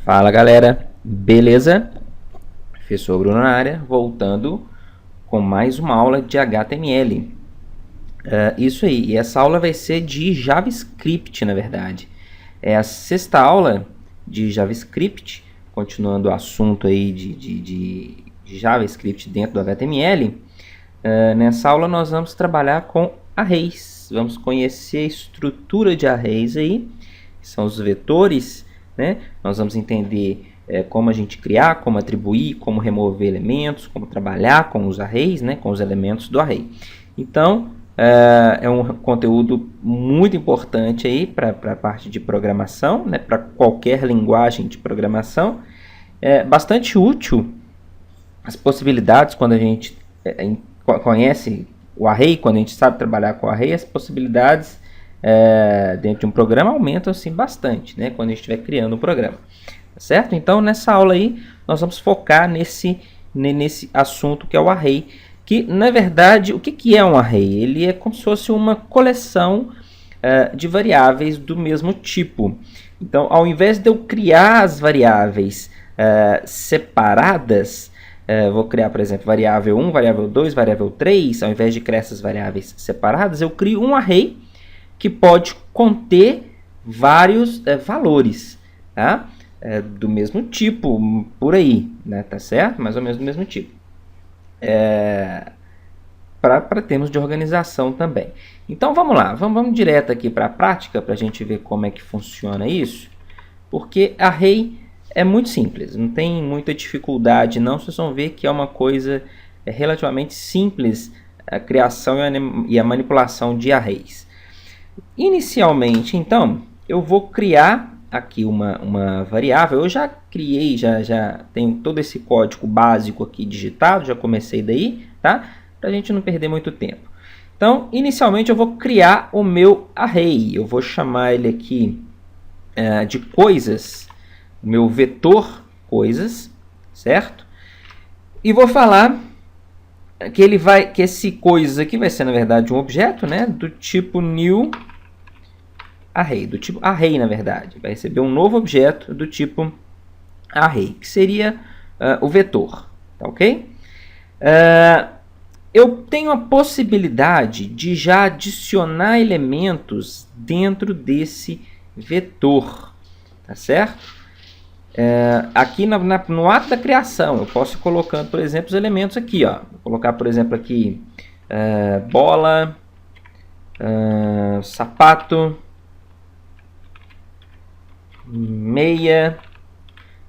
Fala galera, beleza? Professor Bruno na área, voltando com mais uma aula de HTML. Isso aí, e essa aula vai ser de JavaScript, na verdade. É a sexta aula de JavaScript, continuando o assunto aí de JavaScript dentro do HTML. Nessa aula nós vamos trabalhar com arrays, vamos conhecer a estrutura de arrays aí, que são os vetores, né? Nós vamos entender como a gente criar, como atribuir, como remover elementos, como trabalhar com os arrays, né? Com os elementos do array. Então, é um conteúdo muito importante aí para a parte de programação, né? Para qualquer linguagem de programação. É bastante útil as possibilidades quando a gente conhece o array, quando a gente sabe trabalhar com o array, as possibilidades dentro de um programa aumentam assim bastante, né, quando a gente estiver criando um programa, tá certo? Então nessa aula aí nós vamos focar nesse assunto que é o array, que na verdade o que é um array? Ele é como se fosse uma coleção de variáveis do mesmo tipo. Então ao invés de eu criar as variáveis separadas, vou criar, por exemplo, variável 1, variável 2, variável 3, ao invés de criar essas variáveis separadas, eu crio um array que pode conter vários valores, tá? Do mesmo tipo, por aí, né? Tá certo? Mais ou menos do mesmo tipo. Para termos de organização também. Então vamos lá, vamos direto aqui para a prática, para a gente ver como é que funciona isso, porque array é muito simples, não tem muita dificuldade não, vocês vão ver que é uma coisa relativamente simples a criação e a manipulação de arrays. Inicialmente, então, eu vou criar aqui uma variável. Eu já criei, já tenho todo esse código básico aqui digitado, já comecei daí, tá? Para a gente não perder muito tempo. Então, inicialmente eu vou criar o meu array. Eu vou chamar ele aqui de coisas, o meu vetor coisas, certo? E vou falar que esse coisas aqui vai ser, na verdade, um objeto, né, do tipo new array, do tipo array, na verdade. Vai receber um novo objeto do tipo array, que seria o vetor, tá ok? Eu tenho a possibilidade de já adicionar elementos dentro desse vetor, tá certo? Aqui no ato da criação, eu posso ir colocando, por exemplo, os elementos aqui, ó. Vou colocar, por exemplo, aqui bola, sapato, meia,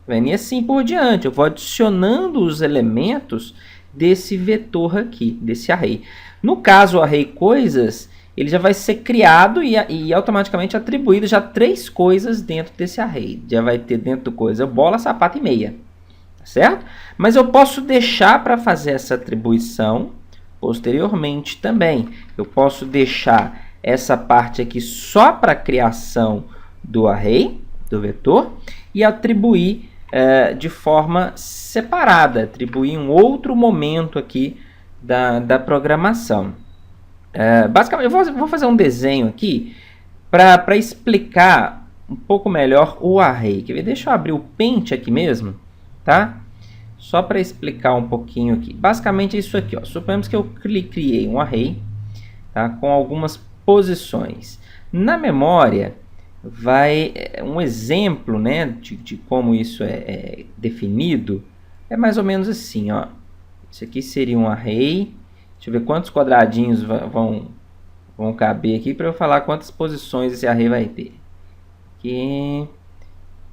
e assim por diante. Eu vou adicionando os elementos desse vetor aqui, desse array. No caso, o array coisas, ele já vai ser criado e automaticamente atribuído já 3 coisas dentro desse array. Já vai ter dentro do coisa bola, sapato e meia, certo? Mas eu posso deixar para fazer essa atribuição posteriormente também. Eu posso deixar essa parte aqui só para a criação do array, do vetor, e atribuir de forma separada, atribuir em um outro momento aqui da programação. Basicamente, eu vou fazer um desenho aqui para explicar um pouco melhor o array. Quer ver? Deixa eu abrir o Paint aqui mesmo, tá? Só para explicar um pouquinho aqui. Basicamente é isso aqui, ó. Suponhamos que eu criei um array, tá, com algumas posições. Na memória, um exemplo, né, de como isso é definido é mais ou menos assim, ó. Isso aqui seria um array. Deixa eu ver quantos quadradinhos vão caber aqui para eu falar quantas posições esse array vai ter. Aqui.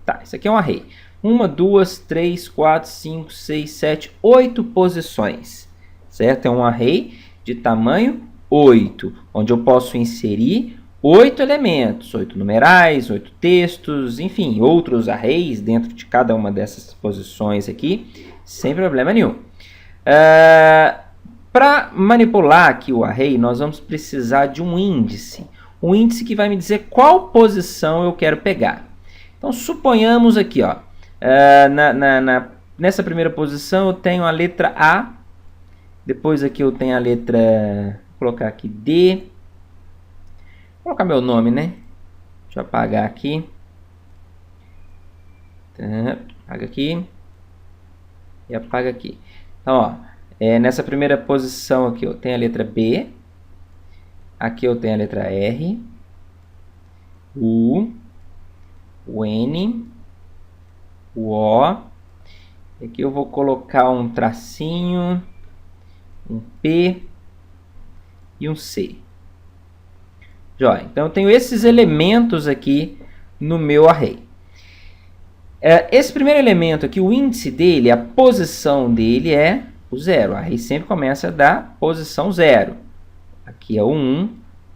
Tá, isso aqui é um array. 1, 2, 3, 4, 5, 6, 7, 8 posições. Certo? É um array de tamanho 8, onde eu posso inserir 8 elementos, 8 numerais, 8 textos, enfim, outros arrays dentro de cada uma dessas posições aqui, sem problema nenhum. Para manipular aqui o array, nós vamos precisar de um índice. Um índice que vai me dizer qual posição eu quero pegar. Então, suponhamos aqui, ó, nessa primeira posição eu tenho a letra A. Depois aqui eu tenho a letra, vou colocar aqui D. Vou colocar meu nome, né? Deixa eu apagar aqui. Tá, apaga aqui. E apaga aqui. Então, ó, nessa primeira posição aqui, eu tenho a letra B. Aqui eu tenho a letra R. O N. O O. Aqui eu vou colocar um tracinho, um P e um C. Joia. Então, eu tenho esses elementos aqui no meu array. Esse primeiro elemento aqui, o índice dele, a posição dele é o 0. O array sempre começa da posição 0. Aqui é o 1.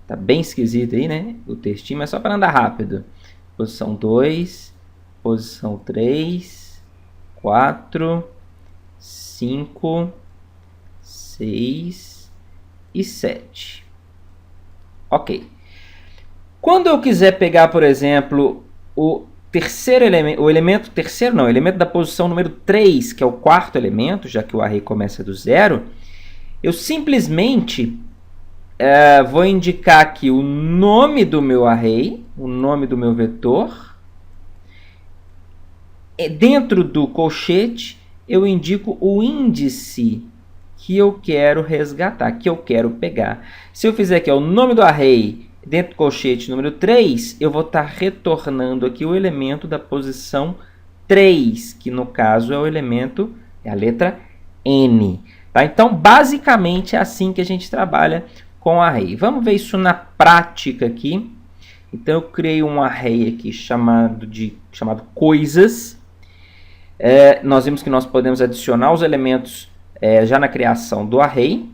Tá bem esquisito aí, né? O textinho, mas só para andar rápido. Posição 2, posição 3, 4, 5, 6 e 7. Ok. Quando eu quiser pegar, por exemplo, o terceiro elemento, o elemento terceiro não, o elemento da posição número 3, que é o quarto elemento, já que o array começa do 0, eu simplesmente vou indicar aqui o nome do meu array, o nome do meu vetor. Dentro do colchete, eu indico o índice que eu quero resgatar, que eu quero pegar. Se eu fizer aqui o nome do array dentro do colchete número 3, eu vou estar retornando aqui o elemento da posição 3, que no caso é o elemento, é a letra N. Tá? Então, basicamente, é assim que a gente trabalha com array. Vamos ver isso na prática aqui. Então, eu criei um array aqui chamado coisas. Nós vimos que nós podemos adicionar os elementos já na criação do array,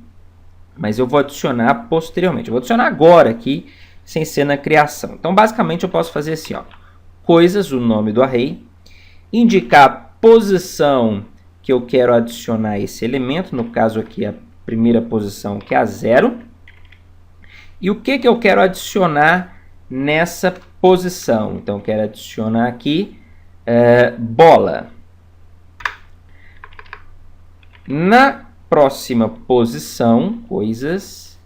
mas eu vou adicionar posteriormente. Eu vou adicionar agora aqui, sem ser na criação. Então, basicamente, eu posso fazer assim, ó, coisas, o nome do array, indicar a posição que eu quero adicionar esse elemento, no caso aqui a primeira posição, que é a 0, e o que eu quero adicionar nessa posição. Então, eu quero adicionar aqui bola. Na próxima posição, coisas,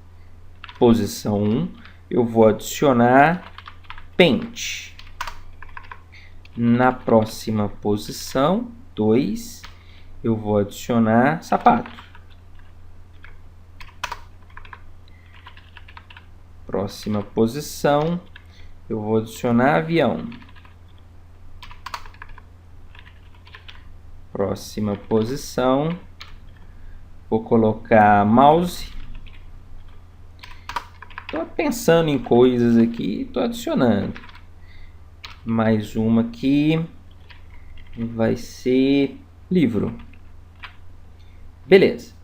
posição 1, eu vou adicionar pente. Na próxima posição, 2, eu vou adicionar sapato. Próxima posição, eu vou adicionar avião. Próxima posição, vou colocar mouse. Estou pensando em coisas aqui, estou adicionando. Mais uma aqui vai ser livro. Beleza.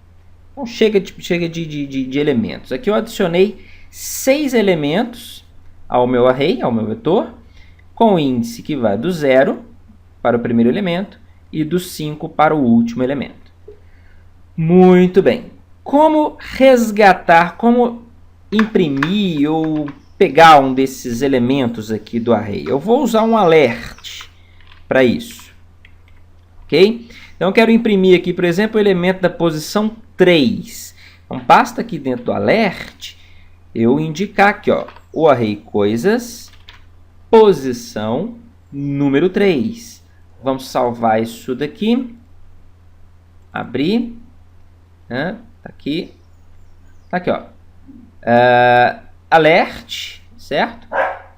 Então chega de elementos. Aqui eu adicionei 6 elementos ao meu array, ao meu vetor, com o índice que vai do 0 para o primeiro elemento e do 5 para o último elemento. Muito bem. Como resgatar, como imprimir ou pegar um desses elementos aqui do array? Eu vou usar um alert para isso. Ok? Então, eu quero imprimir aqui, por exemplo, o elemento da posição 3. Então, basta aqui dentro do alert eu indicar aqui, ó, o array coisas, posição número 3. Vamos salvar isso daqui. Abrir. Tá aqui. Tá aqui, ó. Alert, certo?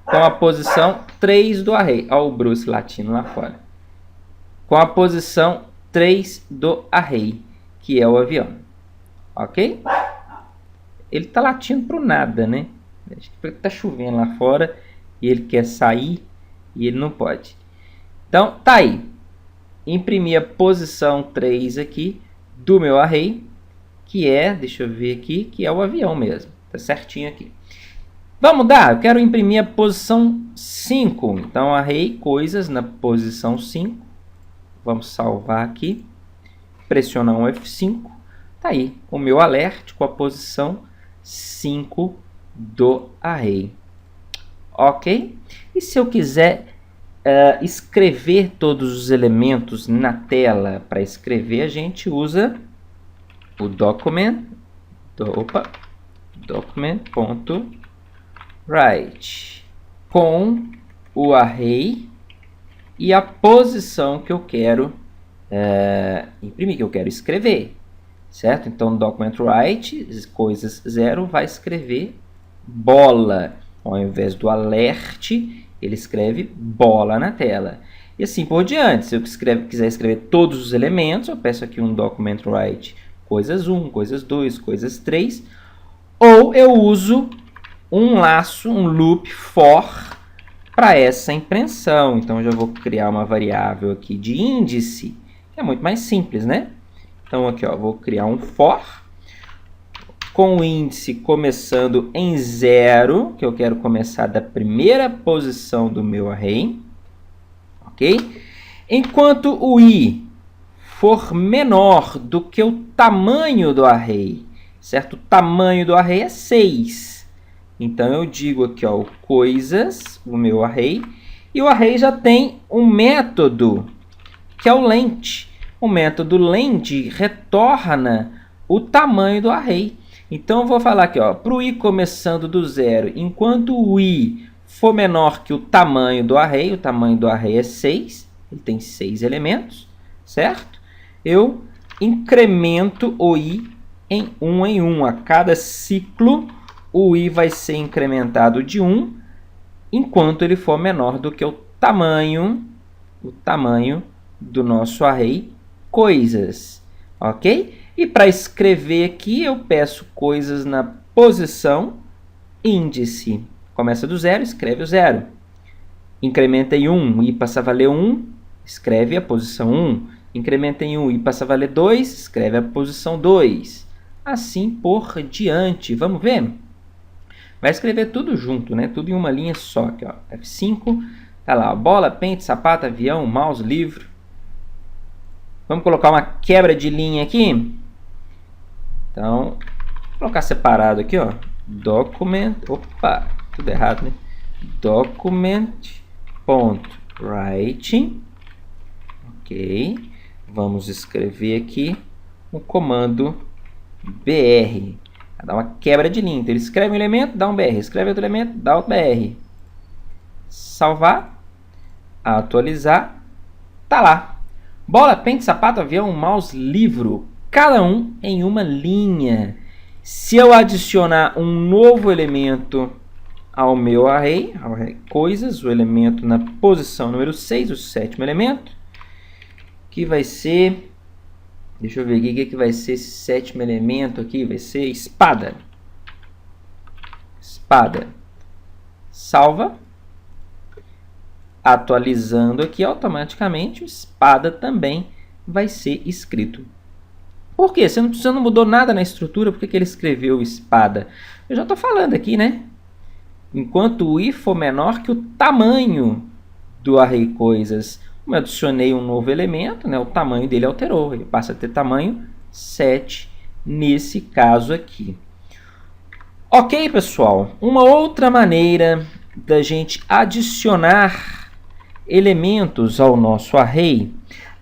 Com a posição 3 do array. Olha o Bruce latindo lá fora. Com a posição 3 do array, que é o avião. Ok? Ele está latindo para o nada, né? Acho que está chovendo lá fora e ele quer sair e ele não pode. Então, tá aí. Imprimi a posição 3 aqui do meu array, que é, deixa eu ver aqui, que é o avião mesmo. Tá certinho aqui. Vamos mudar? Eu quero imprimir a posição 5. Então, array coisas na posição 5. Vamos salvar aqui. Pressionar um F5. Tá aí o meu alert com a posição 5 do array. Ok? E se eu quiser escrever todos os elementos na tela, para escrever a gente usa o document.write com o array e a posição que eu quero imprimir, que eu quero escrever, certo? Então, document_write, coisas 0, vai escrever bola. Ao invés do alert, ele escreve bola na tela. E assim por diante. Se eu quiser escrever todos os elementos, eu peço aqui um document_write coisas 1, coisas 2, coisas 3, ou eu uso um laço, um loop for para essa impressão. Então, eu já vou criar uma variável aqui de índice, que é muito mais simples, né? Então, aqui, ó, vou criar um for com o índice começando em 0, que eu quero começar da primeira posição do meu array, ok? Enquanto o i for menor do que o tamanho do array, certo? O tamanho do array é 6. Então, eu digo aqui, ó, coisas, o meu array, e o array já tem um método, que é o length. O método length retorna o tamanho do array. Então, eu vou falar aqui, para o i começando do 0, enquanto o i for menor que o tamanho do array é 6, ele tem 6 elementos, certo? Eu incremento o i em 1. A cada ciclo, o i vai ser incrementado de 1, enquanto ele for menor do que o tamanho do nosso array coisas, ok? E para escrever aqui, eu peço coisas na posição índice. Começa do 0, escreve o 0. Incrementa em 1, i passa a valer 1, escreve a posição 1. Incrementa em 1, i passa a valer 2, escreve a posição 2. Assim por diante. Vamos ver? Vai escrever tudo junto, né? Tudo em uma linha só. Aqui, ó. F5, tá lá, bola, pente, sapato, avião, mouse, livro. Vamos colocar uma quebra de linha aqui. Então, vou colocar separado aqui, ó. Document, opa, tudo errado, né? Document.write, ok. Vamos escrever aqui o comando br. Dá uma quebra de linha. Então, ele escreve um elemento, dá um br. Escreve outro elemento, dá outro br. Salvar, atualizar, tá lá. Bola, pente, sapato, avião, mouse, livro. Cada um em uma linha. Se eu adicionar um novo elemento ao meu array coisas, o elemento na posição número 6, o 7º elemento, que vai ser, deixa eu ver aqui, o que vai ser esse 7º elemento aqui? Vai ser espada. Espada. Salva. Atualizando aqui, automaticamente, o espada também vai ser escrito. Por quê? Você não mudou nada na estrutura, por que ele escreveu espada? Eu já estou falando aqui, né? Enquanto o i for menor que o tamanho do array coisas, como eu adicionei um novo elemento, né, o tamanho dele alterou. Ele passa a ter tamanho 7 nesse caso aqui. Ok, pessoal? Uma outra maneira da gente adicionar elementos ao nosso array,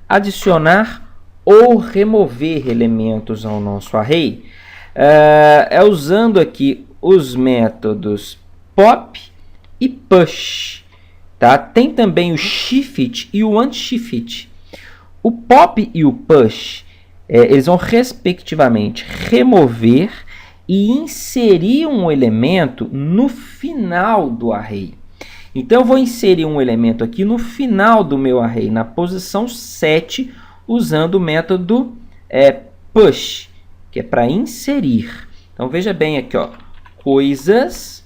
adicionar ou remover elementos ao nosso array, é usando aqui os métodos pop e push. Tá? Tem também o shift e o unshift. O pop e o push, eles vão respectivamente remover e inserir um elemento no final do array. Então, eu vou inserir um elemento aqui no final do meu array, na posição 7, usando o método push, que é para inserir. Então, veja bem aqui, ó, coisas.push,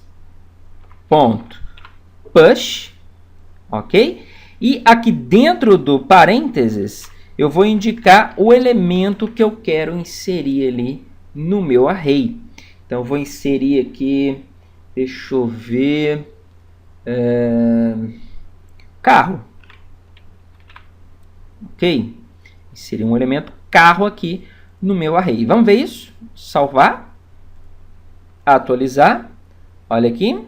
ok? E aqui dentro do parênteses, eu vou indicar o elemento que eu quero inserir ali no meu array. Então, eu vou inserir aqui, deixa eu ver, carro. Ok? Inserir um elemento carro aqui no meu array. Vamos ver isso? Salvar. Atualizar. Olha aqui.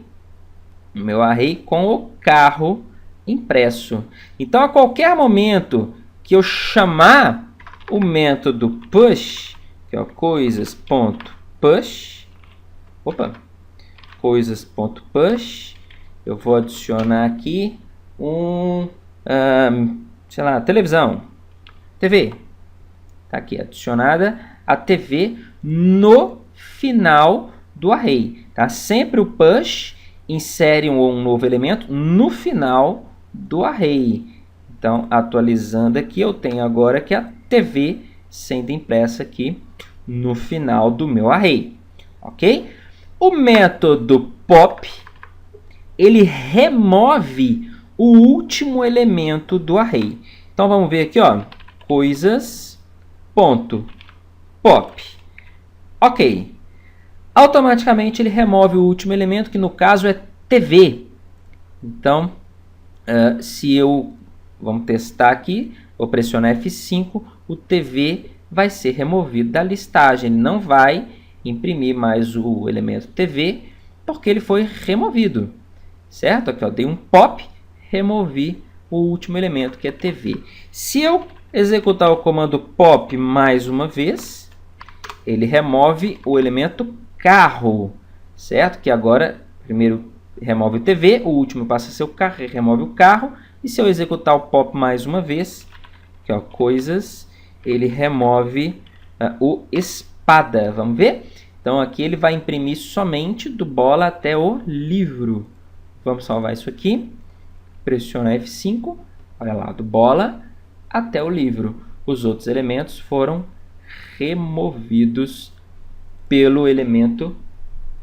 Meu array com o carro impresso. Então, a qualquer momento que eu chamar o método push, que é coisas.push, coisas.push, eu vou adicionar aqui um sei lá, televisão, TV. Está aqui adicionada a TV no final do array. Tá? Sempre o push insere um novo elemento no final do array. Então, atualizando aqui, eu tenho agora que a TV sendo impressa aqui no final do meu array. Ok? O método pop, ele remove o último elemento do array. Então, vamos ver aqui, ó, coisas.pop. Ok. Automaticamente, ele remove o último elemento, que no caso é TV. Então, vamos testar aqui, vou pressionar F5, o TV vai ser removido da listagem. Ele não vai imprimir mais o elemento TV, porque ele foi removido. Certo? Aqui, ó, dei um pop, removi o último elemento, que é TV. Se eu executar o comando pop mais uma vez, ele remove o elemento carro. Certo? Que agora, primeiro remove o TV, o último passa a ser o carro, remove o carro. E se eu executar o pop mais uma vez, aqui, ó, coisas, ele remove o espada. Vamos ver? Então, aqui ele vai imprimir somente do bola até o livro. Vamos salvar isso aqui. Pressiona F5. Olha lá, do bola até o livro. Os outros elementos foram removidos pelo elemento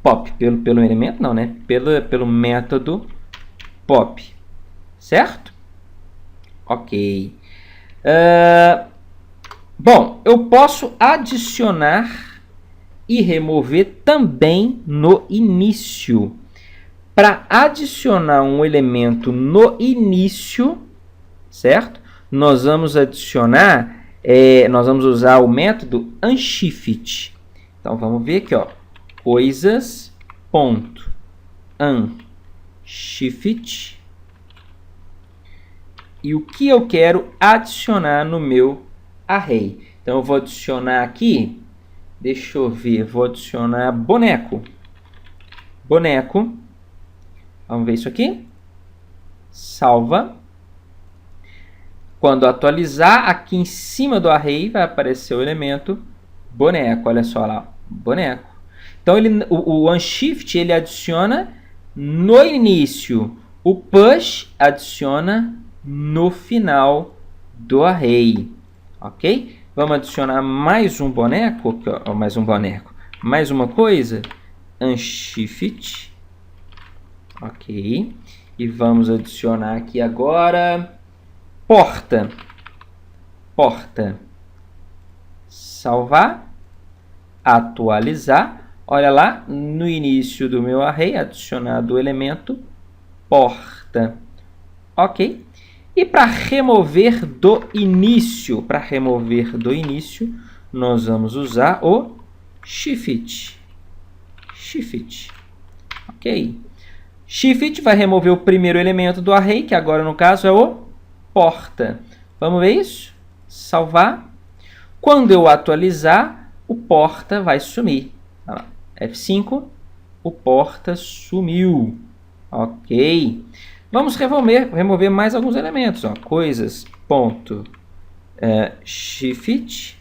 pop. Pelo elemento não, né? Pelo método pop. Certo? Ok. Bom, eu posso adicionar e remover também no início. Para adicionar um elemento no início, certo? Nós vamos adicionar, nós vamos usar o método unshift. Então, vamos ver aqui, ó, coisas.unshift. E o que eu quero adicionar no meu array. Então, eu vou adicionar aqui, deixa eu ver, vou adicionar boneco. Boneco. Vamos ver isso aqui. Salva. Quando atualizar, aqui em cima do array vai aparecer o elemento boneco. Olha só lá, boneco. Então, o unshift ele adiciona no início. O push adiciona no final do array. Ok? Vamos adicionar mais um boneco. Aqui, ó, mais um boneco. Mais uma coisa. Unshift. Ok. E vamos adicionar aqui agora porta. Porta. Salvar. Atualizar. Olha lá, no início do meu array, adicionado o elemento porta. Ok. E para remover do início, nós vamos usar o shift. Shift. Ok. Shift vai remover o primeiro elemento do array, que agora no caso é o porta. Vamos ver isso? Salvar. Quando eu atualizar, o porta vai sumir. F5, o porta sumiu. Ok. Vamos remover mais alguns elementos. Ó. Coisas.shift.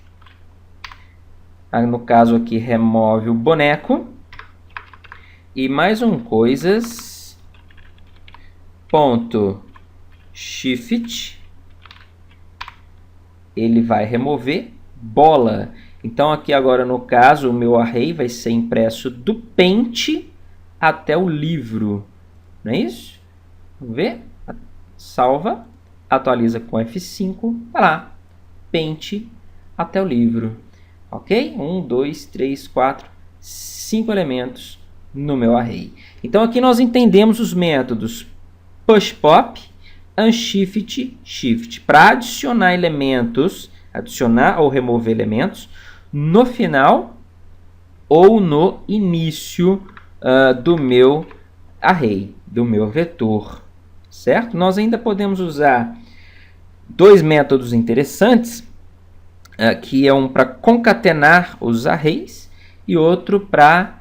No caso aqui, remove o boneco. E mais um coisas.shift. Ele vai remover bola. Então, aqui agora, no caso, o meu array vai ser impresso do pente até o livro. Não é isso? Vamos ver? Salva. Atualiza com F5. Vai lá. Pente até o livro. Ok? 1, 2, 3, 4, 5 elementos no meu array. Então, aqui nós entendemos os métodos push-pop, unshift, shift. Para adicionar elementos, adicionar ou remover elementos no final ou no início do meu array, do meu vetor, certo? Nós ainda podemos usar dois métodos interessantes, que é um para concatenar os arrays e outro para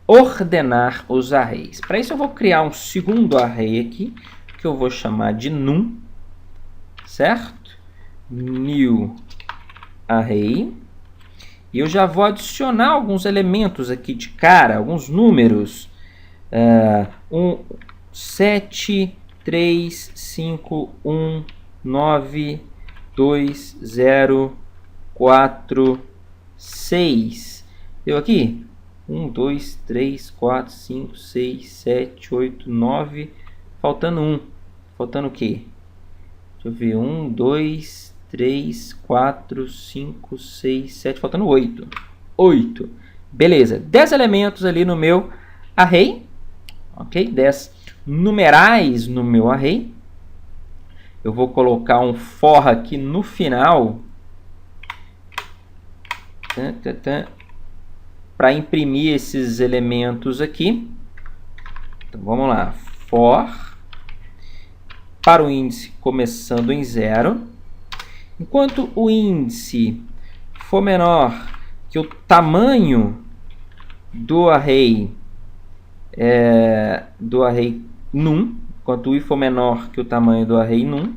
ordenar os arrays. Para isso eu vou criar um segundo array aqui, que que eu vou chamar de num, certo? New array. E eu já vou adicionar alguns elementos aqui de cara, alguns números. 7, 3, 5, 1, 9, 2, 0, 4, 6. Deu aqui? 1, 2, 3, 4, 5, 6, 7, 8, 9. Faltando 1. Faltando o quê? Deixa eu ver. 1, 2, 3, 4, 5, 6, 7. Faltando 8. 8. Beleza. 10 elementos ali no meu array. Ok? 10 numerais no meu array. Eu vou colocar um for aqui no final. Para imprimir esses elementos aqui. Então, vamos lá. For para o índice começando em 0. Enquanto o índice for menor que o tamanho do array num, enquanto o i for menor que o tamanho do array num,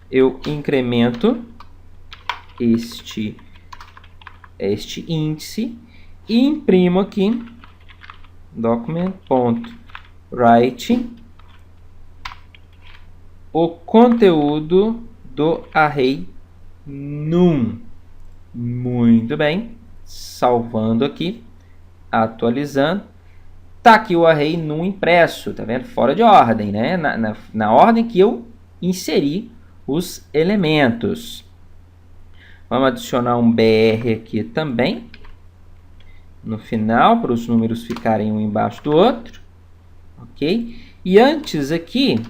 eu incremento este índice e imprimo aqui document.write o conteúdo do array num. Muito bem. Salvando aqui, atualizando. Tá aqui o array num impresso, tá vendo? Fora de ordem, né? Na ordem que eu inseri os elementos. Vamos adicionar um BR aqui também. No final, para os números ficarem um embaixo do outro. Ok? E antes aqui,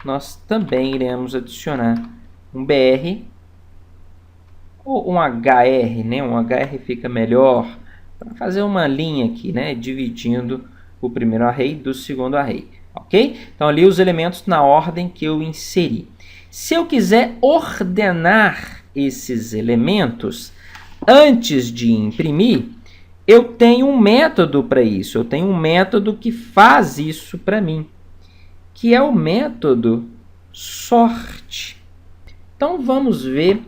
nós também iremos adicionar um BR ou um HR, né? Um HR fica melhor para fazer uma linha aqui, né? Dividindo o primeiro array do segundo array. Ok? Então, ali os elementos na ordem que eu inseri. Se eu quiser ordenar esses elementos antes de imprimir, eu tenho um método para isso. Eu tenho um método que faz isso para mim, que é o método sort. Então, vamos ver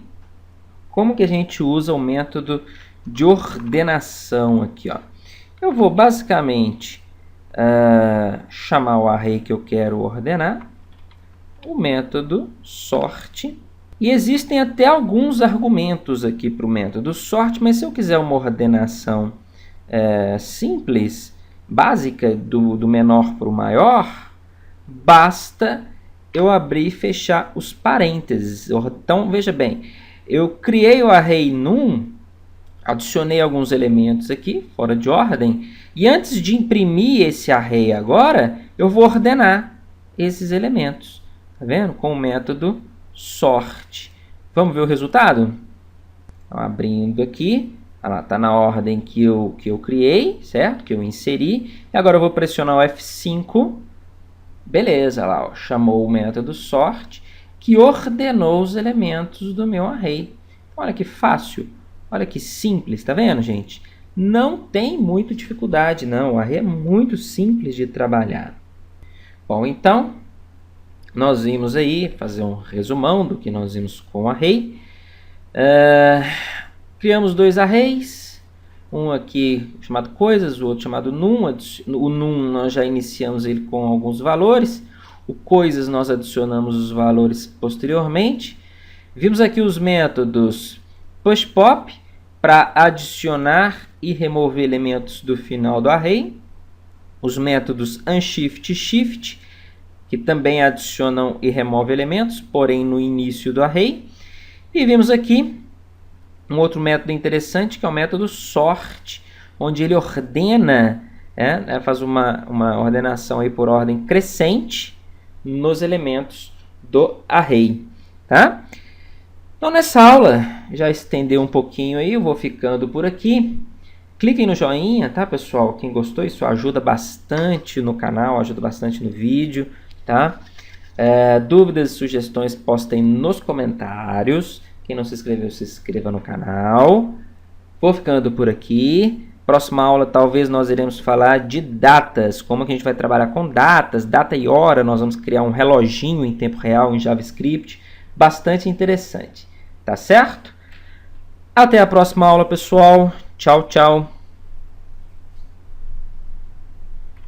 como que a gente usa o método de ordenação aqui. Ó. Eu vou basicamente chamar o array que eu quero ordenar, o método sort. E existem até alguns argumentos aqui para o método sort, mas se eu quiser uma ordenação simples, básica, do menor para o maior, basta eu abrir e fechar os parênteses. Então, veja bem, eu criei o array num, adicionei alguns elementos aqui, fora de ordem, e antes de imprimir esse array agora, eu vou ordenar esses elementos, tá vendo? Com o método sort. Vamos ver o resultado? Então, abrindo aqui, está na ordem que eu criei, certo? Que eu inseri. E agora eu vou pressionar o F5. Beleza, lá, ó, chamou o método sort, que ordenou os elementos do meu array. Olha que fácil, olha que simples, tá vendo, gente? Não tem muita dificuldade, não. O array é muito simples de trabalhar. Bom, então, nós vimos aí, fazer um resumão do que nós vimos com o array. Criamos dois arrays, um aqui chamado coisas, o outro chamado num. O num nós já iniciamos ele com alguns valores, o coisas nós adicionamos os valores posteriormente. Vimos aqui os métodos pushPop para adicionar e remover elementos do final do array, os métodos unshift e shift, que também adicionam e removem elementos, porém no início do array. E vimos aqui um outro método interessante, que é o método sort, onde ele ordena, faz uma ordenação aí por ordem crescente nos elementos do array. Tá? Então, nessa aula, já estendeu um pouquinho aí, eu vou ficando por aqui. Cliquem no joinha, tá, pessoal? Quem gostou, isso ajuda bastante no canal, ajuda bastante no vídeo, tá? Dúvidas e sugestões, postem nos comentários. Quem não se inscreveu, se inscreva no canal. Vou ficando por aqui. Próxima aula talvez nós iremos falar de datas, como que a gente vai trabalhar com datas, data e hora, nós vamos criar um reloginho em tempo real em JavaScript, bastante interessante, tá certo? Até a próxima aula, pessoal. Tchau, tchau.